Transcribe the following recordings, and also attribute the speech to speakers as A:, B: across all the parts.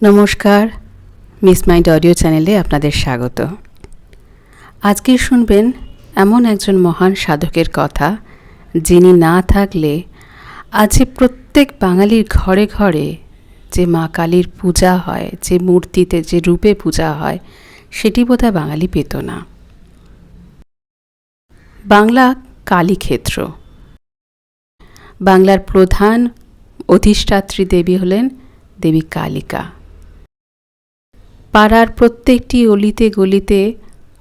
A: নমস্কার, miss mind audio চ্যানেলে আপনাদের স্বাগত। আজকে শুনবেন এমন একজন মহান সাধকের কথা, যিনি না থাকলে আজ প্রত্যেক বাঙালির ঘরে ঘরে যে মা কালীর পূজা হয়, যে মূর্তিতে যে রূপে পূজা হয়, সেটি বোধহয় বাঙালি পেত না। বাংলা কালীক্ষেত্র। বাংলার প্রধান অধিষ্ঠাত্রী দেবী হলেন দেবী কালিকা। পাড়ার প্রত্যেকটি অলিতে গলিতে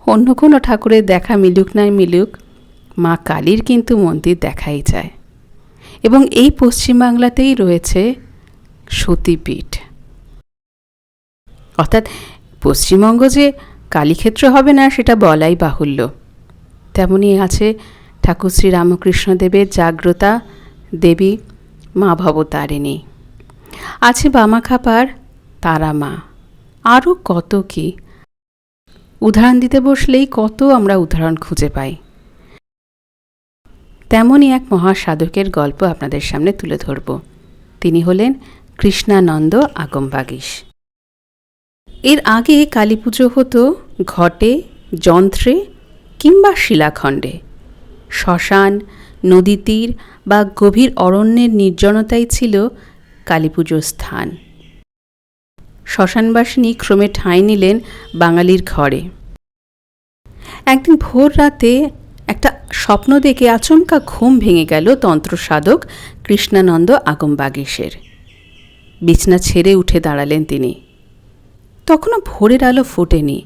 A: অন্য কোনো ঠাকুরের দেখা মিলুক না মিলুক, মা কালীর কিন্তু মন্দির দেখাই যায়। এবং এই পশ্চিমবাংলাতেই রয়েছে সতীপীঠ। অর্থাৎ পশ্চিমবঙ্গ যে কালীক্ষেত্র হবে না সেটা বলাই বাহুল্য। তেমনই আছে ঠাকুর শ্রী রামকৃষ্ণদেবের জাগ্রতা দেবী মা ভবতারিণী, আছে বামাখাপার তারা মা, আরও কত কি। উদাহরণ দিতে বসলেই কত আমরা উদাহরণ খুঁজে পাই। তেমনই এক মহাসাধকের গল্প আপনাদের সামনে তুলে ধরব। তিনি হলেন কৃষ্ণানন্দ আগমবাগীশ। এর আগে কালী পুজো হতো ঘটে, যন্ত্রে কিংবা শিলাখণ্ডে। শ্মশান, নদী তীর বা গভীর অরণ্যের নির্জনতাই ছিল কালী পুজোর স্থান। শ্মশানবাসিনী ক্রমে ঠাঁই নিলেন বাঙালির ঘরে। একদিন ভোর রাতে একটা স্বপ্ন দেখে আচমকা ঘুম ভেঙে গেল তন্ত্র সাধক কৃষ্ণানন্দ আগমবাগীশের। বিছনা ছেড়ে উঠে দাঁড়ালেন তিনি। তখনও ভোরের আলো ফোটেনি।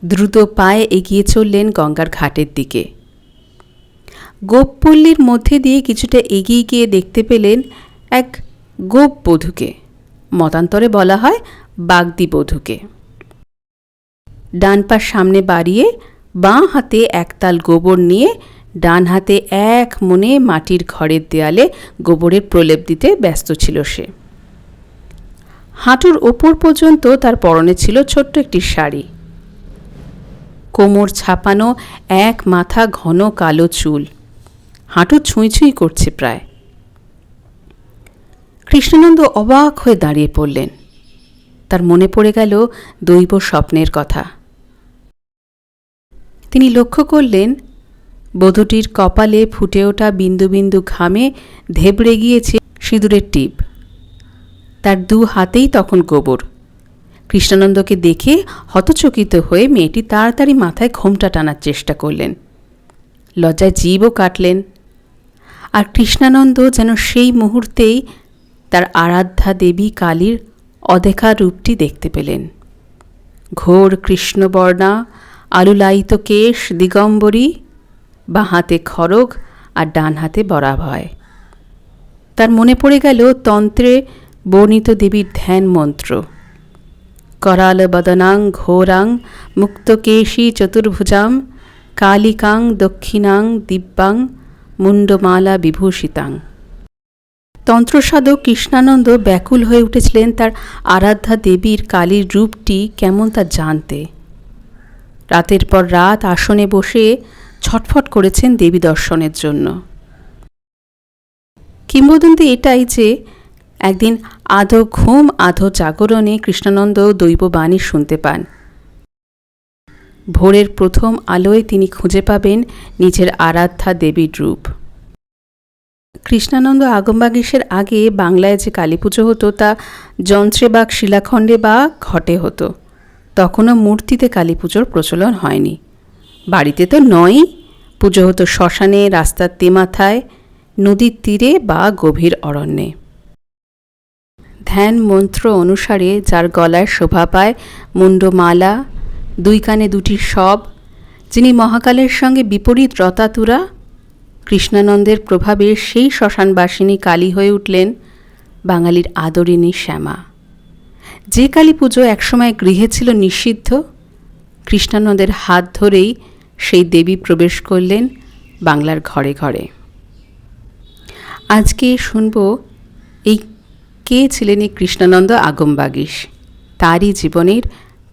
A: দ্রুত পায়ে এগিয়ে চললেন গঙ্গার ঘাটের দিকে। গোপপল্লীর মধ্যে দিয়ে কিছুটা এগিয়ে গিয়ে দেখতে পেলেন এক গোপ বধূকে, মতান্তরে বলা হয় বাগদি বধূকে। ডান পা সামনে বাড়িয়ে বাঁ হাতে একতাল গোবর নিয়ে ডান হাতে এক মনে মাটির ঘরের দেয়ালে গোবরের প্রলেপ দিতে ব্যস্ত ছিল সে। হাঁটুর ওপর পর্যন্ত তার পরনে ছিল ছোট্ট একটি শাড়ি। কোমর ছাপানো এক মাথা ঘন কালো চুল, হাঁটু ছুঁই ছুঁই করছে প্রায়। কৃষ্ণানন্দ অবাক হয়ে দাঁড়িয়ে পড়লেন। তার মনে পড়ে গেল দৈব স্বপ্নের কথা। তিনি লক্ষ্য করলেন বধূটির কপালে ফুটে ওঠা বিন্দু বিন্দু ঘামে ধেবড়ে গিয়েছে সিঁদুরের টিপ। তার দু হাতেই তখন গোবর। কৃষ্ণানন্দকে দেখে হতচকিত হয়ে মেয়েটি তাড়াতাড়ি মাথায় ঘোমটা টানার চেষ্টা করলেন। লজ্জায় জিভও কাটলেন। আর কৃষ্ণানন্দ যেন সেই মুহূর্তেই তার আরাধ্যা দেবী কালীর অদেখা রূপটি দেখতে পেলেন। ঘোর কৃষ্ণবর্ণা, আলুলায়িত কেশ, দিগম্বরী, বাঁ হাতে খড়গ আর ডান হাতে বরাভয়। তার মনে পড়ে গেল তন্ত্রে বর্ণিত দেবীর ধ্যান মন্ত্র। कराल बदनां घोरां मुक्तकेशी चतुर्भुजां कालिकां दक्षिणां दिव्यां मुंडमाला विभूषितां। তন্ত্রসাধক কৃষ্ণানন্দ ব্যাকুল হয়ে উঠেছিলেন তার আরাধ্যা দেবীর কালীর রূপটি কেমন তা জানতে। রাতের পর রাত আসনে বসে ছটফট করেছেন দেবী দর্শনের জন্য। কিংবদন্তি এটাই যে একদিন আধো ঘুম আধো জাগরণে কৃষ্ণানন্দ দৈববাণী শুনতে পান। ভোরের প্রথম আলোয় তিনি খুঁজে পাবেন নিজের আরাধ্যা দেবীর রূপ। কৃষ্ণানন্দ আগমবাগীশের আগে বাংলায় যে কালী পুজো হতো তা যন্ত্রে বা শিলাখণ্ডে বা ঘটে হতো। তখনও মূর্তিতে কালী পুজোর প্রচলন হয়নি। বাড়িতে তো নয়ই, পুজো হতো শ্মশানে, রাস্তার তেমাথায়, নদীর তীরে বা গভীর অরণ্যে। ধ্যান মন্ত্র অনুসারে যার গলায় শোভা পায় মুন্ডমালা, দুই কানে দুটি শব, যিনি মহাকালের সঙ্গে বিপরীত রতাতুরা, কৃষ্ণানন্দের প্রভাবে সেই শ্মশানবাসিনী কালী হয়ে উঠলেন বাঙালির আদরিণী শ্যামা। যে কালী পুজো একসময় গৃহে ছিল নিষিদ্ধ, কৃষ্ণানন্দের হাত ধরেই সেই দেবী প্রবেশ করলেন বাংলার ঘরে ঘরে। আজকে শুনব এই কে ছিলেন এই কৃষ্ণানন্দ আগমবাগীশ, তারই জীবনের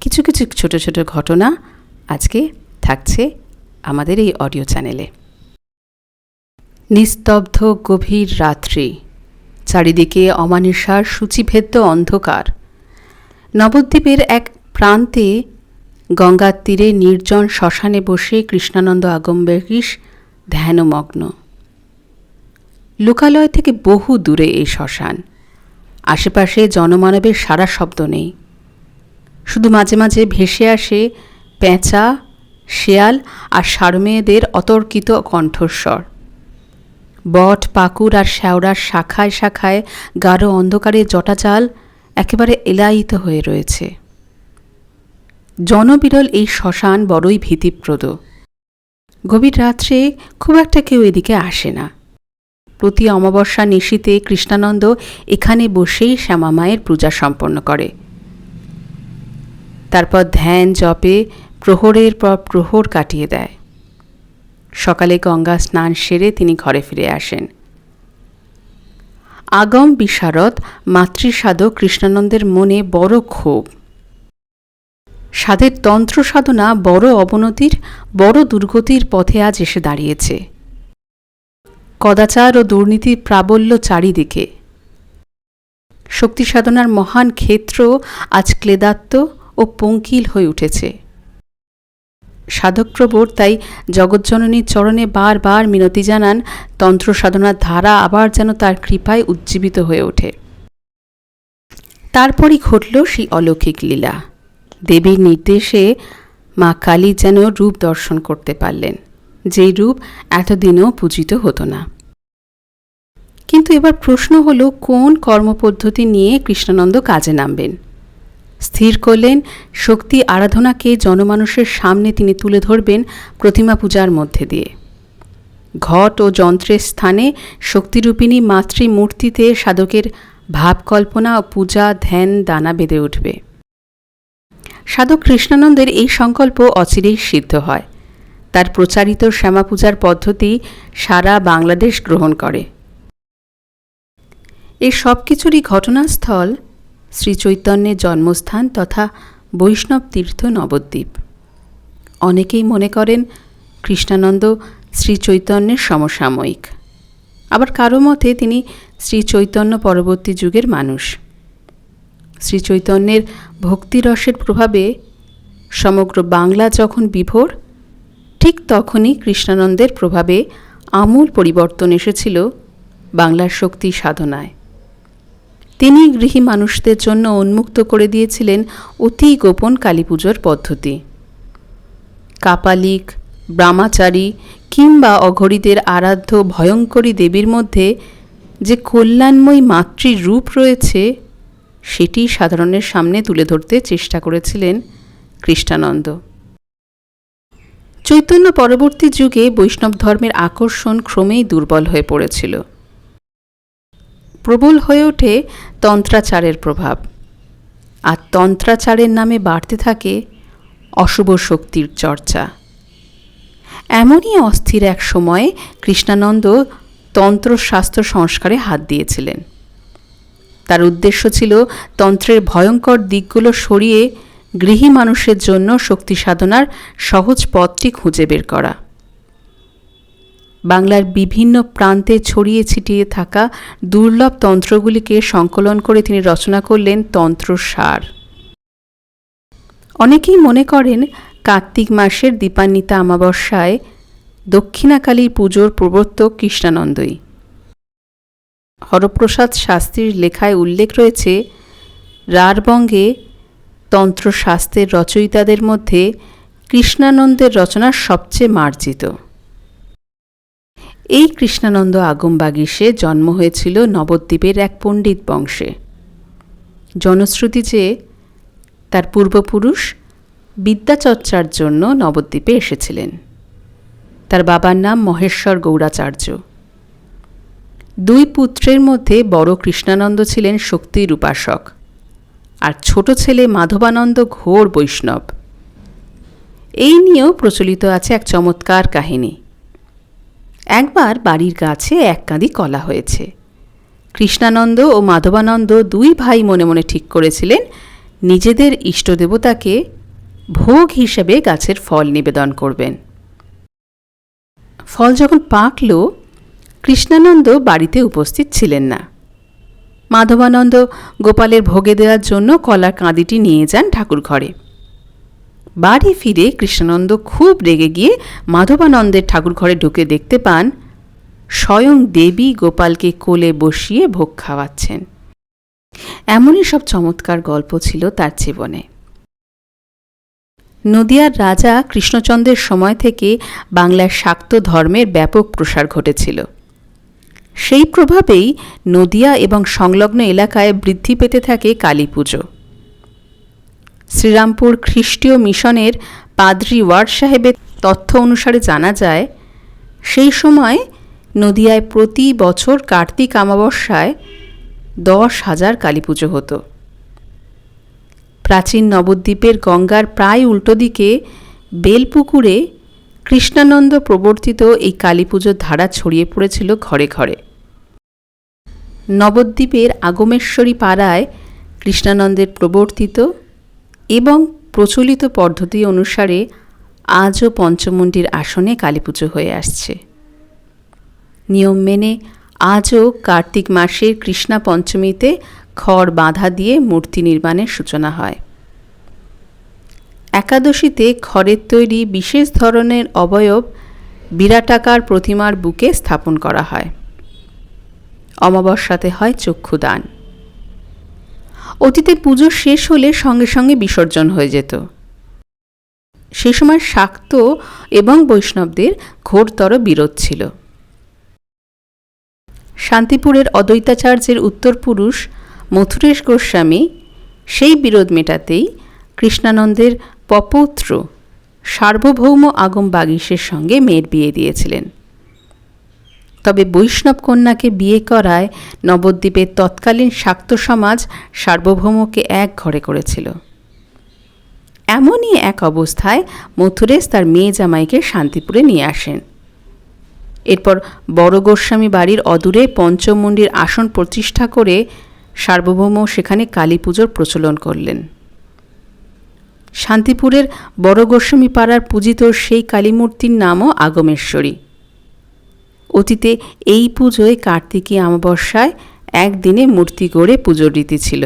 A: কিছু কিছু ছোট ছোট ঘটনা আজকে থাকছে আমাদের এই অডিও চ্যানেলে। নিস্তব্ধ গভীর রাত্রি, চারিদিকে অমানিসার সূচিভেদ্য অন্ধকার। নবদ্বীপের এক প্রান্তে গঙ্গার তীরে নির্জন শ্মশানে বসে কৃষ্ণানন্দ আগমবাগীশ ধ্যানমগ্ন। লোকালয় থেকে বহু দূরে এই শ্মশান। আশেপাশে জনমানবের সারা শব্দ নেই, শুধু মাঝে মাঝে ভেসে আসে পেঁচা, শেয়াল আর ষাঁড়মেয়েদের অতর্কিত কণ্ঠস্বর। বট, পাকুড় আর শ্যাওড়ার শাখায় শাখায় গাঢ় অন্ধকারে জটাজাল একেবারে এলায়িত হয়ে রয়েছে। জনবিরল এই শ্মশান বড়ই ভীতিপ্রদ। গভীর রাত্রে খুব একটা কেউ এদিকে আসে না। প্রতি অমাবস্যা নিশীতে কৃষ্ণানন্দ এখানে বসেই শ্যামা মায়ের পূজা সম্পন্ন করে। তারপর ধ্যান জপে প্রহরের পর প্রহর কাটিয়ে দেয়। সকালে গঙ্গা স্নান সেরে তিনি ঘরে ফিরে আসেন। আগম বিশারদ মাতৃসাধক কৃষ্ণানন্দের মনে বড় ক্ষোভ। সাধের তন্ত্র সাধনা বড় অবনতির, বড় দুর্গতির পথে আজ এসে দাঁড়িয়েছে। কদাচার ও দুর্নীতির প্রাবল্য চারিদিকে। শক্তি সাধনার মহান ক্ষেত্র আজ ক্লেদাত্ম ও পঙ্কিল হয়ে উঠেছে। সাধকপ্রবর তাই জগজ্জননীর চরণে বারবার মিনতি জানান, তন্ত্র সাধনার ধারা আবার যেন তার কৃপায় উজ্জীবিত হয়ে ওঠে। তারপরই ঘটল সেই অলৌকিক লীলা। দেবীর নির্দেশে মা কালী যেন রূপ দর্শন করতে পারলেন, যেই রূপ এতদিনও পূজিত হতো না। কিন্তু এবার প্রশ্ন হলো, কোন কর্মপদ্ধতি নিয়ে কৃষ্ণানন্দ কাজে নামবেন? স্থির করলেন শক্তি আরাধনাকে জনমানুষের সামনে তিনি তুলে ধরবেন প্রতিমা পূজার মধ্যে দিয়ে। ঘট ও যন্ত্রের স্থানে শক্তিরূপিণী মাতৃমূর্তিতে সাধকের ভাবকল্পনা ও পূজা ধ্যান দানা বেঁধে উঠবে। সাধক কৃষ্ণানন্দের এই সংকল্প অচিরেই সিদ্ধ হয়। তার প্রচারিত শ্যামা পূজার পদ্ধতি সারা বাংলাদেশ গ্রহণ করে। এই সব কিছুরই ঘটনাস্থল শ্রীচৈতন্যের জন্মস্থান তথা বৈষ্ণব তীর্থ নবদ্বীপ। অনেকেই মনে করেন কৃষ্ণানন্দ শ্রীচৈতন্যের সমসাময়িক, আবার কারো মতে তিনি শ্রীচৈতন্য পরবর্তী যুগের মানুষ। শ্রীচৈতন্যের ভক্তিরসের প্রভাবে সমগ্র বাংলা যখন বিভোর, ঠিক তখনই কৃষ্ণানন্দের প্রভাবে আমূল পরিবর্তন এসেছিল বাংলার শক্তি সাধনায়। তিনি গৃহী মানুষদের জন্য উন্মুক্ত করে দিয়েছিলেন অতি গোপন কালীপুজোর পদ্ধতি। কাপালিক, ব্রাহ্মচারী কিংবা অঘরীদের আরাধ্য ভয়ঙ্করী দেবীর মধ্যে যে কল্যাণময়ী মাতৃর রূপ রয়েছে, সেটি সাধারণের সামনে তুলে ধরতে চেষ্টা করেছিলেন কৃষ্ণানন্দ। চৈতন্য পরবর্তী যুগে বৈষ্ণব ধর্মের আকর্ষণ ক্রমেই দুর্বল হয়ে পড়েছিল। প্রবল হয়ে ওঠে তন্ত্রাচারের প্রভাব, আর তন্ত্রাচারের নামে বাড়তে থাকে অশুভ শক্তির চর্চা। এমনই অস্থির এক সময়ে কৃষ্ণানন্দ তন্ত্রশাস্ত্র সংস্কারে হাত দিয়েছিলেন। তার উদ্দেশ্য ছিল তন্ত্রের ভয়ঙ্কর দিকগুলো সরিয়ে গৃহী মানুষের জন্য শক্তি সাধনার সহজ পথটি খুঁজে বের করা। বাংলার বিভিন্ন প্রান্তে ছড়িয়ে ছিটিয়ে থাকা দুর্লভ তন্ত্রগুলিকে সংকলন করে তিনি রচনা করলেন তন্ত্রসার। অনেকেই মনে করেন কার্তিক মাসের দীপান্বিতা অমাবস্যায় দক্ষিণাকালীর পুজোর প্রবর্তক কৃষ্ণানন্দই। হরপ্রসাদ শাস্ত্রীর লেখায় উল্লেখ রয়েছে, রাঢ়বঙ্গে তন্ত্রশাস্ত্রের রচয়িতাদের মধ্যে কৃষ্ণানন্দের রচনা সবচেয়ে মার্জিত। এই কৃষ্ণানন্দ আগমবাগীশে জন্ম হয়েছিল নবদ্বীপের এক পণ্ডিত বংশে। জনশ্রুতি যে তার পূর্বপুরুষ বিদ্যাচর্চার জন্য নবদ্বীপে এসেছিলেন। তার বাবার নাম মহেশ্বর গৌড়াচার্য। দুই পুত্রের মধ্যে বড় কৃষ্ণানন্দ ছিলেন শক্তির উপাসক, আর ছোট ছেলে মাধবানন্দ ঘোর বৈষ্ণব। এই নিয়েও প্রচলিত আছে এক চমৎকার কাহিনী। একবার বাড়ির গাছে এক কাঁদি কলা হয়েছে। কৃষ্ণানন্দ ও মাধবানন্দ দুই ভাই মনে মনে ঠিক করেছিলেন নিজেদের ইষ্টদেবতাকে ভোগ হিসেবে গাছের ফল নিবেদন করবেন। ফল যখন পাকল, কৃষ্ণানন্দ বাড়িতে উপস্থিত ছিলেন না। মাধবানন্দ গোপালের ভোগে দেওয়ার জন্য কলার কাঁদিটি নিয়ে যান ঠাকুর ঘরে। বাড়ি ফিরে কৃষ্ণানন্দ খুব রেগে গিয়ে মাধবানন্দের ঠাকুর ঘরে ঢুকে দেখতে পান স্বয়ং দেবী গোপালকে কোলে বসিয়ে ভোগ খাওয়াচ্ছেন। এমনই সব চমৎকার গল্প ছিল তার জীবনে। নদিয়ার রাজা কৃষ্ণচন্দ্রের সময় থেকে বাংলার শাক্ত ধর্মের ব্যাপক প্রসার ঘটেছিল। সেই প্রভাবেই নদিয়া এবং সংলগ্ন এলাকায় বৃদ্ধি পেতে থাকে কালী পুজো। শ্রীরামপুর খ্রিস্টীয় মিশনের পাদ্রি ওয়ার্ড সাহেবের তথ্য অনুসারে জানা যায়, সেই সময় নদিয়ায় প্রতি বছর কার্তিক অমাবস্যায় 10,000 কালী পুজো হতো। প্রাচীন নবদ্বীপের গঙ্গার প্রায় উল্টো দিকে বেলপুকুরে কৃষ্ণানন্দ প্রবর্তিত এই কালী পুজোর ধারা ছড়িয়ে পড়েছিল ঘরে ঘরে। নবদ্বীপের আগমেশ্বরী পাড়ায় কৃষ্ণানন্দের প্রবর্তিত এবং প্রচলিত পদ্ধতি অনুসারে আজও পঞ্চমুণ্ডির আসনে কালী পুজো হয়ে আসছে। নিয়ম মেনে আজও কার্তিক মাসের কৃষ্ণা পঞ্চমীতে খড় বাঁধা দিয়ে মূর্তি নির্মাণের সূচনা হয়। একাদশীতে খড়ের তৈরি বিশেষ ধরনের অবয়ব বিরাটাকার প্রতিমার বুকে স্থাপন করা হয়। অমাবস্যাতে হয় চক্ষুদান। অতীতে পুজো শেষ হলে সঙ্গে সঙ্গে বিসর্জন হয়ে যেত। সে সময় শাক্ত এবং বৈষ্ণবদের ঘোরতর বিরোধ ছিল। শান্তিপুরের অদ্বৈতাচার্যের উত্তরপুরুষ মথুরেশ গোস্বামী সেই বিরোধ মেটাতেই কৃষ্ণানন্দের পপৌত্র সার্বভৌম আগম বাগীশের সঙ্গে মেয়ের বিয়ে দিয়েছিলেন। তবে বৈষ্ণব কন্যাকে বিয়ে করায় নবদ্বীপের তৎকালীন শাক্ত সমাজ সার্বভৌমকে এক ঘরে করেছিল। এমনই এক অবস্থায় মথুরেশ তার মেয়ে জামাইকে শান্তিপুরে নিয়ে আসেন। এরপর বড় গোস্বামী বাড়ির অদূরে পঞ্চমুণ্ডির আসন প্রতিষ্ঠা করে সার্বভৌম সেখানে কালী পুজোর প্রচলন করলেন। শান্তিপুরের বড় গোস্বামী পাড়ার পূজিত সেই কালীমূর্তির নামও আগমেশ্বরী। অতীতে এই পুজোয় কার্তিকী অমাবস্যায় একদিনে মূর্তি গড়ে পুজোর রীতি ছিল।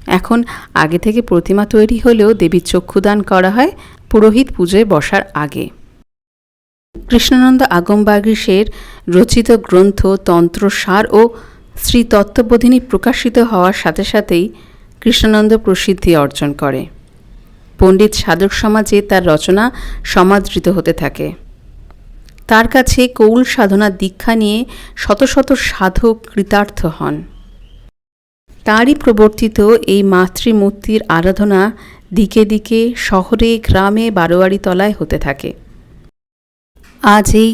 A: এখন আগে থেকে প্রতিমা তৈরি হলেও দেবীর চক্ষুদান করা হয় পুরোহিত পুজোয় বসার আগে। কৃষ্ণানন্দ আগম বাগীশের রচিত গ্রন্থ তন্ত্রসার ও শ্রী তত্ত্ববোধিনী প্রকাশিত হওয়ার সাথে সাথেই কৃষ্ণানন্দ প্রসিদ্ধি অর্জন করে। পণ্ডিত সাধক সমাজে তার রচনা সমাদৃত হতে থাকে। তার কাছে কৌল সাধনার দীক্ষা নিয়ে শত শত সাধক কৃতার্থ হন। তারই প্রবর্তিত এই মাতৃমূর্তির আরাধনা দিকে দিকে শহরে গ্রামে বারোয়ারি তলায় হতে থাকে। আজ এই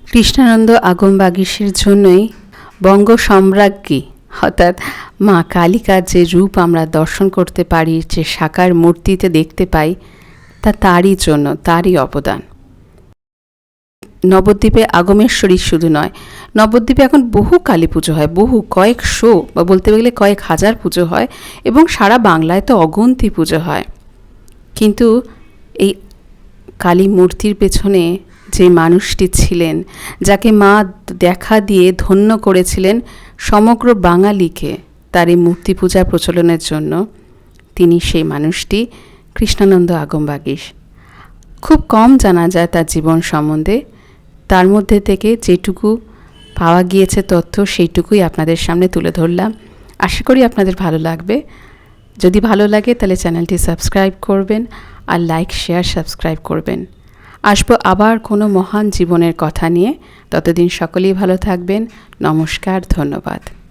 A: কৃষ্ণানন্দ আগম বাগীশের জন্যই বঙ্গ সম্রাজ্ঞী অর্থাৎ মা কালিকার যে রূপ আমরা দর্শন করতে পারি, যে সাকার মূর্তিতে দেখতে পাই, তা তারই জন্য, তারই অবদান। নবদ্বীপে আগমেশ্বরী শুধু নয়, নবদ্বীপে এখন বহু কালী পুজো হয়, বহু কয়েকশো বা বলতে গেলে কয়েক হাজার পুজো হয় এবং সারা বাংলায় তো অগুন্তি পুজো হয়। কিন্তু এই কালী মূর্তির পেছনে যে মানুষটি ছিলেন, যাকে মা দেখা দিয়ে ধন্য করেছিলেন সমগ্র বাঙালিকে তার এই মূর্তি পূজা প্রচলনের জন্য, তিনি সেই মানুষটি কৃষ্ণানন্দ আগম বাগীশ। খুব কম জানা যায় তার জীবন সম্বন্ধে। তার মধ্যে থেকে যেটুকু পাওয়া গিয়েছে তথ্য, সেইটুকুই আপনাদের সামনে তুলে ধরলাম। আশা করি আপনাদের ভালো লাগবে। যদি ভালো লাগে তাহলে চ্যানেলটি সাবস্ক্রাইব করবেন আর লাইক, শেয়ার, সাবস্ক্রাইব করবেন। আসবো আবার কোনো মহান জীবনের কথা নিয়ে। ততদিন সকলেই ভালো থাকবেন। নমস্কার, ধন্যবাদ।